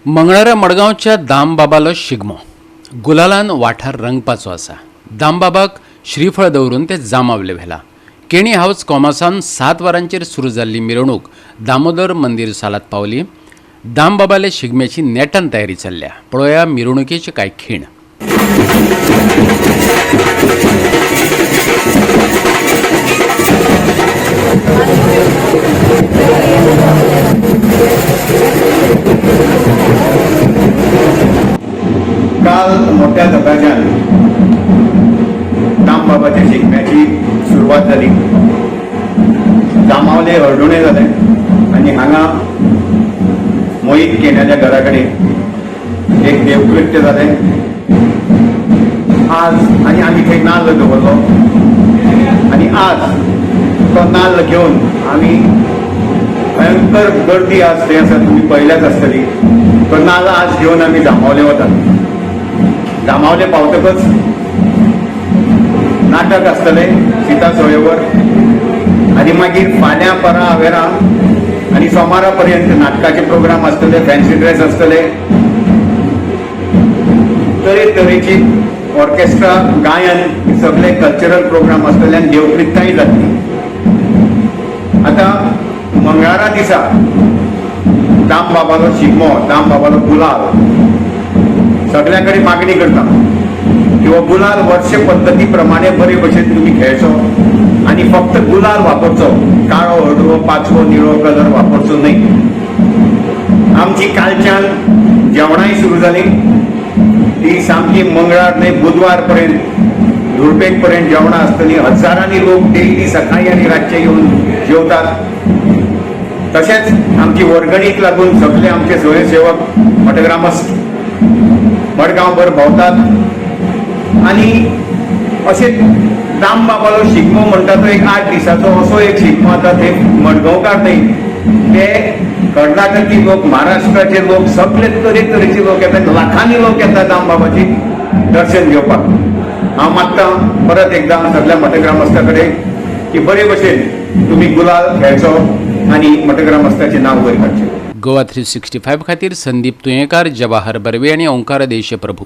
मंगळारा मडगांवच्या दामबाबालो शिगमो गुलालान वाठार रंगपाचो आसा। दामबाबाक श्रीफळ दवरून ते जामावले व्हेला। केणी हाऊस कॉमर्सान 7 वरांचेर सुरू जाल्ली मिरवणूक दामोदर मंदिर सालात पावली। दामबाबाले शिगम्याची नेटान तयारी चल्ल्या। पळोवया मिरवणुकीचे कांय खीण। काल मोठ्या दबाज्यान दामबाबाच्या शिगम्याची सुरवात जाली। जामावले हळडुणे जाले आणि हांगा मोहित केण्याच्या घरा कडेन एक देवकृत्य जालें आज आनी आमी थंय नाल्ल दवरलो आनी आज तो नाल्ल घेवन आमी भयंकर गर्दी आज थंय आसा, तुमी पळयल्याच आसतली। तो नाल्ल आज घेवन आमी जामावले वतात। जामावले पावतकच नाटक आसतले सीता सोयेवर आनी मागीर फाल्यां परां आवेरा आनी सोमारा पर्यंत नाटकाचे प्रोग्राम आसतले, फॅन्सी ड्रेस आसतले, तरेतरेची ऑर्केस्ट्रा, गायन, सगळे कल्चरल प्रोग्राम आसतले आनी देवकृत्ताय जातली। आतां मंगळारा दिसा दामबाबालो शिगमो, दामबाबालो गुलाल सगळ्या कडेन मागणी करता की हो गुलाल वर्ष पद्दती प्रमाणे बरे भशेन तुम्ही खेळचो आणि फक्त गुलाल वापरचो, काळो हळडुवो पाचवो निळो कलर वापरचो न्हय। आमची कालच्यान जेवणाय सुरू जाली, ती सामकी मंगळार न्हय बुधवार पर्यंत धुळपेट पर्यंत जेवणां आसतली। हजारांनी लोक डेली सकाळी आणि रातचे येवन जेवतात। तशेंच आमची वर्गणीक लागून सगळे आमचे स्वयंसेवक मठग्रामस्थ मडगांवभर भोंवतात आणि अशें दामबाबालो शिगमो म्हणटा तो एक 8 दिसाचो असो एक शिगमो आता ते मडगांवकार न्हय, ते कर्नाटकी लोक, महाराष्ट्राचे लोक, सगळे तरेतरेचे लोक येतात, लाखांनी लोक येतात दामबाबाची दर्शन घेवपाक। हांव मागतां परत एकदां सगळ्या मठग्रामस्था कडेन की बरे भशेन तुमी गुलाल खेळचो आनी मठग्रामस्थाचें नांव वयर काडचें। गोवा 365 खातीर संदीप तुयेंकार, जवाहर बर्वे आणि ओंकार देशप्रभू।